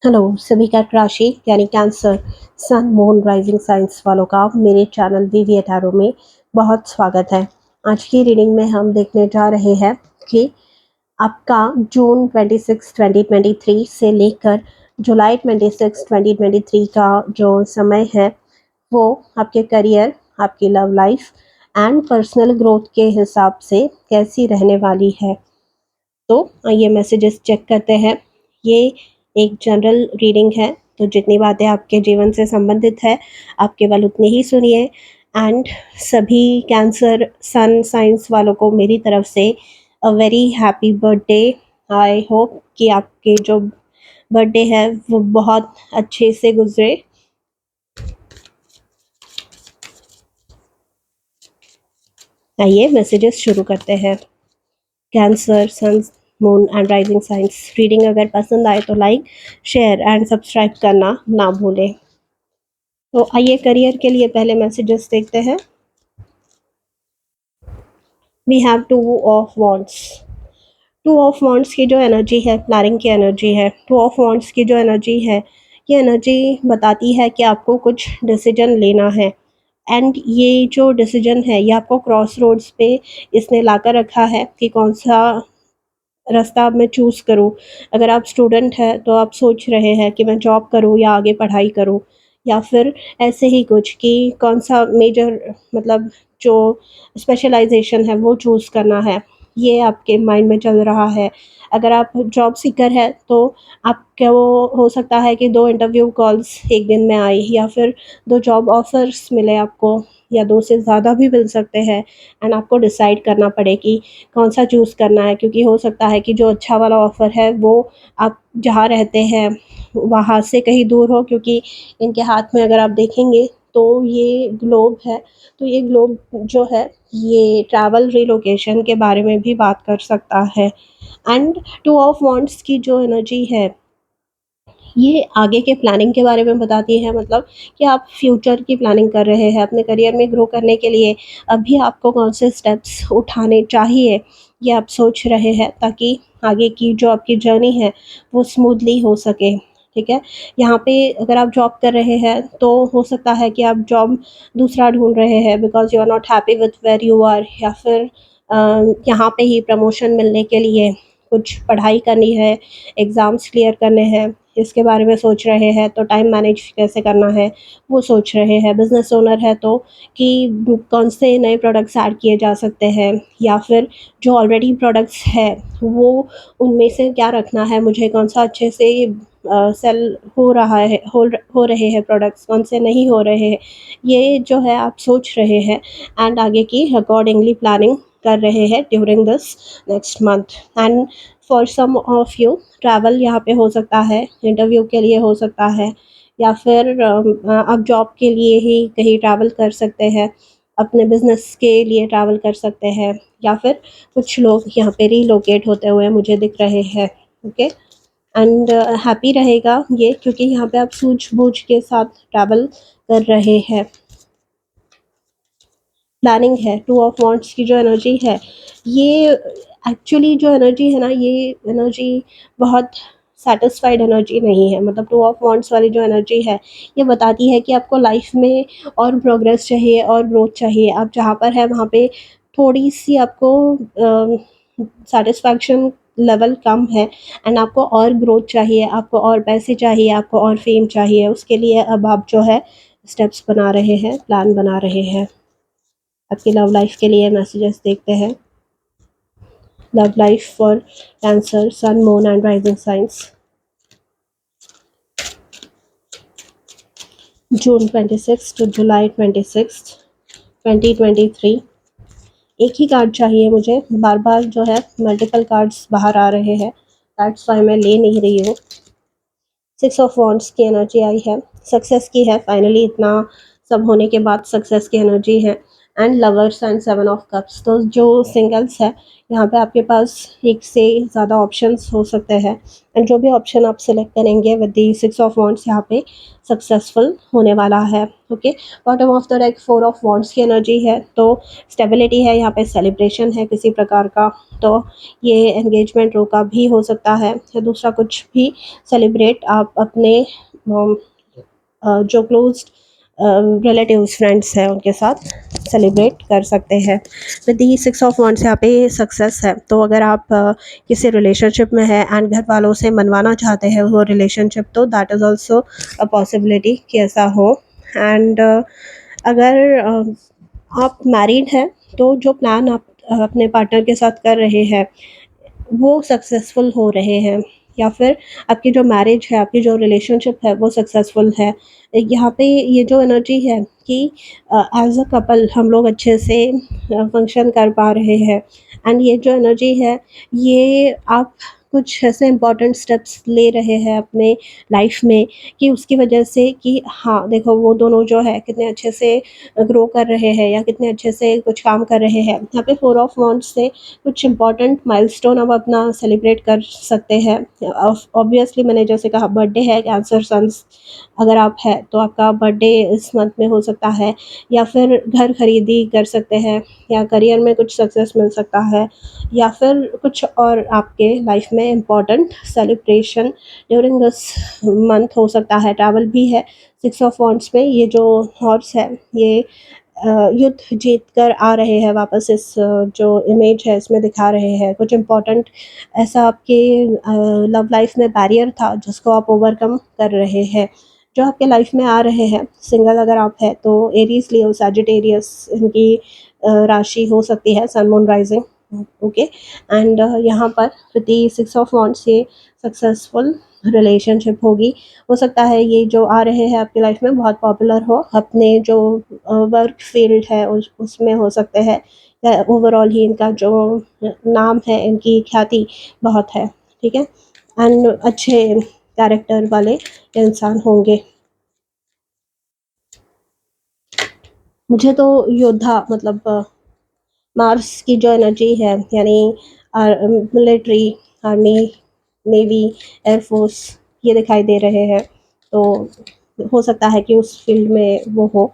Hello सभी कर्क राशि यानी cancer sun moon rising signs वालों का मेरे चैनल वीवी टैरो में बहुत स्वागत है। आज की रीडिंग में हम देखने जा रहे हैं कि आपका जून 26 2023 से लेकर जुलाई 26 2023 का जो समय है वो आपके करियर, आपकी love life and personal growth के हिसाब से कैसी रहने वाली है। तो ये मैसेजेस चेक करते हैं। ये एक जनरल रीडिंग है, तो जितनी बातें आपके जीवन से संबंधित है आप केवल उतनी ही सुनिए। एंड सभी कैंसर सन साइंस वालों को मेरी तरफ से a very happy birthday. I hope कि आपके जो बर्थडे है वो बहुत अच्छे से गुजरे। आइए मैसेजेस शुरू करते हैं। Cancer sun moon and rising signs reading अगर पसंद आए तो लाइक शेयर एंड सब्सक्राइब करना ना भूलें। तो आइए करियर के लिए पहले मैसेजेस देखते हैं। We have two of wands. Two of wands की जो एनर्जी है प्लानिंग की एनर्जी है। टू ऑफ वॉन्ट्स की जो एनर्जी है ये एनर्जी बताती है कि आपको कुछ डिसीजन लेना है। एंड ये जो डिसीजन है ये आपको क्रॉस रोड्स पे इसने लाकर रखा है कि कौन सा रास्ता अब मैं चूज़ करूँ। अगर आप स्टूडेंट हैं तो आप सोच रहे हैं कि मैं जॉब करूँ या आगे पढ़ाई करूँ, या फिर ऐसे ही कुछ कि कौन-सा मेजर मतलब जो स्पेशलाइज़ेशन है वो चूज़ करना है, ये आपके माइंड में चल रहा है। अगर आप जॉब सीकर हैं तो आपका वो हो सकता है कि 2 इंटरव्यू कॉल्स 1 दिन में आए, या फिर 2 जॉब ऑफ़र्स मिले आपको, या 2 से ज़्यादा भी मिल सकते हैं। एंड आपको डिसाइड करना पड़े कि कौन-सा चूज़ करना है, क्योंकि हो सकता है कि जो अच्छा वाला ऑफ़र है वो आप जहाँ रहते हैं वहाँ से कहीं दूर हो, क्योंकि इनके हाथ में अगर आप देखेंगे तो ये ग्लोब है। तो ये ग्लोब जो है ये ट्रैवल रिलोकेशन के बारे में भी बात कर सकता है। एंड टू ऑफ वांड्स की जो एनर्जी है ये आगे के प्लानिंग के बारे में बताती है, मतलब कि आप फ्यूचर की प्लानिंग कर रहे हैं अपने करियर में ग्रो करने के लिए। अभी आपको कौन से स्टेप्स उठाने चाहिए ये आप सोच रहे हैं, ताकि आगे की जो आपकी जर्नी है वो स्मूथली हो सके। ठीक है, यहाँ पे अगर आप जॉब कर रहे हैं तो हो सकता है कि आप जॉब दूसरा ढूंढ रहे हैं because you are not happy with where you are, या फिर यहाँ पे ही प्रमोशन मिलने के लिए कुछ पढ़ाई करनी है, एग्ज़ाम्स क्लियर करने हैं, इसके बारे में सोच रहे हैं। तो टाइम मैनेज कैसे करना है वो सोच रहे हैं। बिज़नेस ओनर है तो कि कौन से नए प्रोडक्ट्स ऐड किए जा सकते हैं, या फिर जो ऑलरेडी प्रोडक्ट्स है वो उनमें से क्या रखना है, मुझे कौन सा अच्छे से सेल हो रहा है, हो रहे हैं प्रोडक्ट्स, कौन से नहीं हो रहे हैं, ये जो है आप सोच रहे हैं। एंड आगे की अकॉर्डिंगली प्लानिंग कर रहे हैं during this next month. And for some of you travel यहाँ पे हो सकता है, इंटरव्यू के लिए हो सकता है, या फिर आप जॉब के लिए ही कहीं ट्रैवल कर सकते हैं, अपने बिजनेस के लिए ट्रैवल कर सकते हैं, या फिर कुछ लोग यहाँ पे रीलोकेट होते हुए मुझे दिख रहे हैं। ओके, एंड हैप्पी रहेगा ये, क्योंकि यहाँ पे आप सूझबूझ के साथ ट्रैवल कर रहे हैं। प्लानिंग है। टू ऑफ वांट्स की जो एनर्जी है ये एक्चुअली जो एनर्जी है ना, ये एनर्जी बहुत सेटिस्फाइड एनर्जी नहीं है। मतलब टू ऑफ वांट्स वाली जो एनर्जी है ये बताती है कि आपको लाइफ में और प्रोग्रेस चाहिए और ग्रोथ चाहिए। आप जहाँ पर है वहाँ पे थोड़ी सी आपको सेटिस्फैक्शन लेवल कम है, एंड आपको और ग्रोथ चाहिए, आपको और पैसे चाहिए, आपको और फेम चाहिए। उसके लिए अब आप जो है स्टेप्स बना रहे हैं, प्लान बना रहे हैं। आपकी लव लाइफ के लिए मैसेजेस देखते हैं। Love life for cancer sun moon and rising signs June 26 to July 26 2023। एक ही कार्ड चाहिए मुझे, बार बार जो है मल्टीपल कार्ड्स बाहर आ रहे हैं, दैट्स वाई मैं ले नहीं रही हूँ। 6 ऑफ वॉन्ड्स की एनर्जी आई है, सक्सेस की है। फाइनली इतना सब होने के बाद सक्सेस की एनर्जी है। And lovers and 7 of cups. तो जो सिंगल्स है, यहाँ पे आपके पास एक से ज़्यादा ऑप्शंस हो सकते हैं, एंड जो भी ऑप्शन आप सेलेक्ट करेंगे विद दी 6 ऑफ वॉन्ड्स यहाँ पे सक्सेसफुल होने वाला है। Okay, bottom of the deck 4 of wands की एनर्जी है, तो स्टेबिलिटी है यहाँ पे, सेलिब्रेशन है किसी प्रकार का, तो ये एंगेजमेंट रोका भी हो सकता है या दूसरा कुछ भी सेलिब्रेट आप अपने जो क्लोज्ड रिलेटिव्स फ्रेंड्स हैं उनके साथ सेलिब्रेट कर सकते हैं। विद दी 6 ऑफ वॉन्ड्स यहाँ पे सक्सेस है, तो अगर आप किसी रिलेशनशिप में है एंड घर वालों से मनवाना चाहते हैं वो रिलेशनशिप, तो that is also a possibility कि ऐसा हो। एंड अगर आप मैरिड हैं, तो जो प्लान आप अपने पार्टनर के साथ कर रहे हैं वो सक्सेसफुल हो रहे हैं, या फिर आपकी जो मैरिज है, आपकी जो रिलेशनशिप है वो सक्सेसफुल है। यहाँ पे ये जो एनर्जी है कि एज़ अ कपल हम लोग अच्छे से फंक्शन कर पा रहे हैं, एंड ये जो एनर्जी है, ये आप कुछ ऐसे इम्पोर्टेंट स्टेप्स ले रहे हैं अपने लाइफ में कि उसकी वजह से कि हाँ, देखो वो दोनों जो है कितने अच्छे से ग्रो कर रहे हैं या कितने अच्छे से कुछ काम कर रहे हैं। यहाँ पे 4 ऑफ वॉन्ड्स से कुछ इम्पोर्टेंट माइलस्टोन आप अपना सेलिब्रेट कर सकते हैं। ऑब्वियसली मैंने जैसे कहा, बर्थडे है कैंसर सन्स, अगर आप है तो आपका बर्थडे इस मंथ में हो सकता है, या फिर घर खरीदी कर सकते हैं, या करियर में कुछ सक्सेस मिल सकता है, या फिर कुछ और आपके लाइफ में important celebration during this month हो सकता है। ट्रैवल भी है 6 ऑफ वॉन्ड्स में। ये जो हॉर्स है, ये युद्ध जीत कर आ रहे हैं वापस, इस जो इमेज है इसमें दिखा रहे हैं कुछ इम्पोर्टेंट ऐसा आपके लव लाइफ में बैरियर था जिसको आप ओवरकम कर रहे हैं, जो आपके लाइफ में आ रहे हैं। सिंगल अगर आप है तो एरीज, लियो, सैजिटेरियस इनकी राशि हो सकती है, sun moon rising. Okay, and यहाँ पर 56 ऑफ वॉन्ड्स से सक्सेसफुल रिलेशनशिप होगी। हो सकता है ये जो आ रहे हैं आपकी लाइफ में बहुत पॉपुलर हो, अपने जो वर्क फील्ड है उसमें हो सकते हैं, या ओवरऑल ही इनका जो नाम है, इनकी ख्याति बहुत है। ठीक है, एंड अच्छे कैरेक्टर वाले इंसान होंगे। मुझे तो योद्धा मतलब मार्स की जो एनर्जी है, यानी मिलिट्री, आर्मी, नेवी, एयरफोर्स, ये दिखाई दे रहे हैं, तो हो सकता है कि उस फील्ड में वो हो।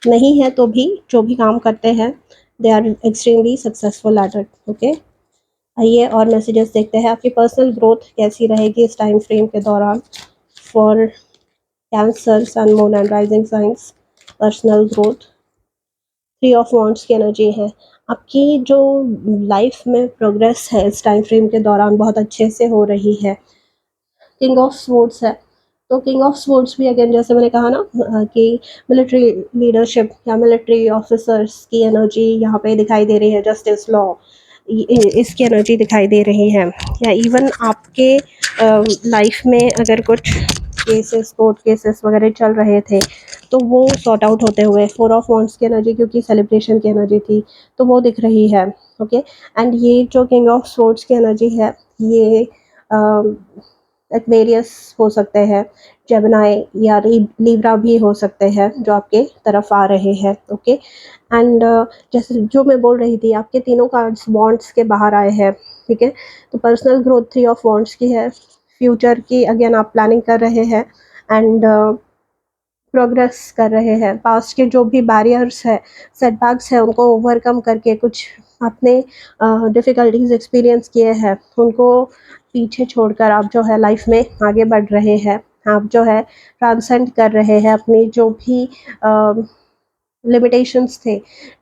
नहीं है तो भी जो भी काम करते हैं they are extremely successful at it. Okay, आइए और मैसेजेस देखते हैं। आपकी पर्सनल ग्रोथ कैसी रहेगी इस टाइम फ्रेम के दौरान for cancer, sun, moon and rising signs. Personal growth, 3 of wands की एनर्जी है। आपकी जो लाइफ में प्रोग्रेस है इस टाइम फ्रेम के दौरान बहुत अच्छे से हो रही है। किंग ऑफ स्वॉर्ड्स है, तो किंग ऑफ स्वॉर्ड्स भी अगेन जैसे मैंने कहा ना कि मिलिट्री लीडरशिप या मिलिट्री ऑफिसर्स की एनर्जी यहाँ पे दिखाई दे रही है। जस्टिस, लॉ, इसकी एनर्जी दिखाई दे रही है। या इवन आपके लाइफ में अगर कुछ केसेस, कोर्ट केसेस वगैरह चल रहे थे, तो वो सॉर्ट आउट होते हुए, 4 ऑफ वॉन्ड्स की एनर्जी क्योंकि सेलिब्रेशन की एनर्जी थी, तो वो दिख रही है। ओके, एंड ये जो किंग ऑफ स्वॉर्ड्स की एनर्जी है, ये एक्वेरियस हो सकते हैं, जेमिनी या लिब्रा भी हो सकते हैं जो आपके तरफ आ रहे हैं। ओके, एंड जैसे जो मैं बोल रही थी, आपके तीनों कार्ड्स बॉन्ड्स के बाहर आए हैं। ठीक है, तो पर्सनल ग्रोथ 3 ऑफ वॉन्ड्स की है। फ्यूचर की अगेन आप प्लानिंग कर रहे हैं, एंड प्रोग्रेस कर रहे हैं। पास्ट के जो भी बैरियर्स है, सेटबैक्स है, उनको ओवरकम करके कुछ अपने डिफ़िकल्टीज़ एक्सपीरियंस किए हैं, उनको पीछे छोड़कर आप जो है लाइफ में आगे बढ़ रहे हैं। आप जो है ट्रांसेंड कर रहे हैं अपनी जो भी लिमिटेशंस थे,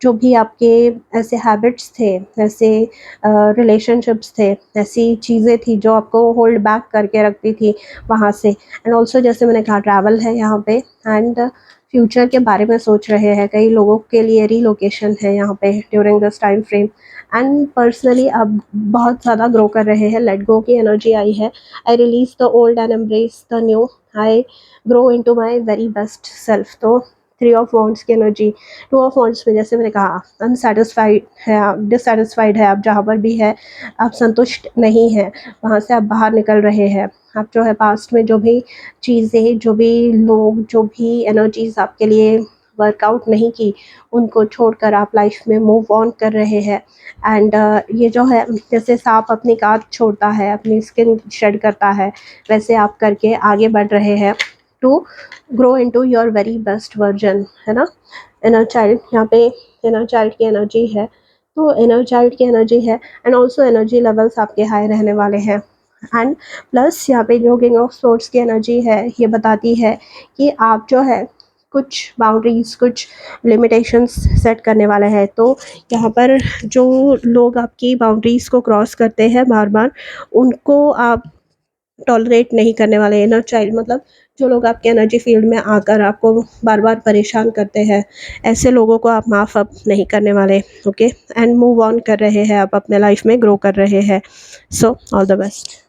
जो भी आपके ऐसे हैबिट्स थे, ऐसे रिलेशनशिप्स थे, ऐसी चीज़ें थी जो आपको होल्ड बैक करके रखती थी वहाँ से। एंड ऑल्सो जैसे मैंने कहा, ट्रैवल है यहाँ पे, एंड फ्यूचर के बारे में सोच रहे हैं। कई लोगों के लिए रीलोकेशन है यहाँ पे during this time frame. And personally आप बहुत ज़्यादा ग्रो कर रहे हैं। लेट गो की एनर्जी आई है। I release the old and embrace the new. I grow into my very best self. तो 3 ऑफ वॉन्ड्स की एनर्जी। 2 ऑफ वॉन्ड्स में जैसे मैंने कहा, अनसेटिस्फाइड है आप, डिससेटिस्फाइड है आप, जहाँ पर भी है आप संतुष्ट नहीं हैं, वहाँ से आप बाहर निकल रहे हैं। आप जो है पास्ट में जो भी चीज़ें, जो भी लोग, जो भी एनर्जीज आपके लिए वर्कआउट नहीं की, उनको छोड़कर आप लाइफ में मूव ऑन कर रहे हैं। एंड ये जो है, जैसे सांप अपनी कात छोड़ता है, अपनी स्किन शेड करता है, वैसे आप करके आगे बढ़ रहे हैं to grow into your very best version, है ना। इनर चाइल्ड, यहाँ पे इनर चाइल्ड की एनर्जी है, तो इनर चाइल्ड की एनर्जी है एंड ऑल्सो एनर्जी लेवल्स आपके हाई रहने वाले हैं। एंड प्लस यहाँ पे जो किंग ऑफ सोर्ड्स की एनर्जी है, ये बताती है कि आप जो है कुछ बाउंड्रीज, कुछ लिमिटेशंस सेट करने वाले हैं। तो यहाँ पर जो लोग आपकी बाउंड्रीज़ को क्रॉस करते हैं बार बार, उनको आप टॉलरेट नहीं करने वाले। इनर चाइल्ड मतलब जो लोग आपके एनर्जी फील्ड में आकर आपको बार बार परेशान करते हैं, ऐसे लोगों को आप माफ़ अप नहीं करने वाले। ओके, एंड मूव ऑन कर रहे हैं, आप अपने लाइफ में ग्रो कर रहे हैं। So all the best.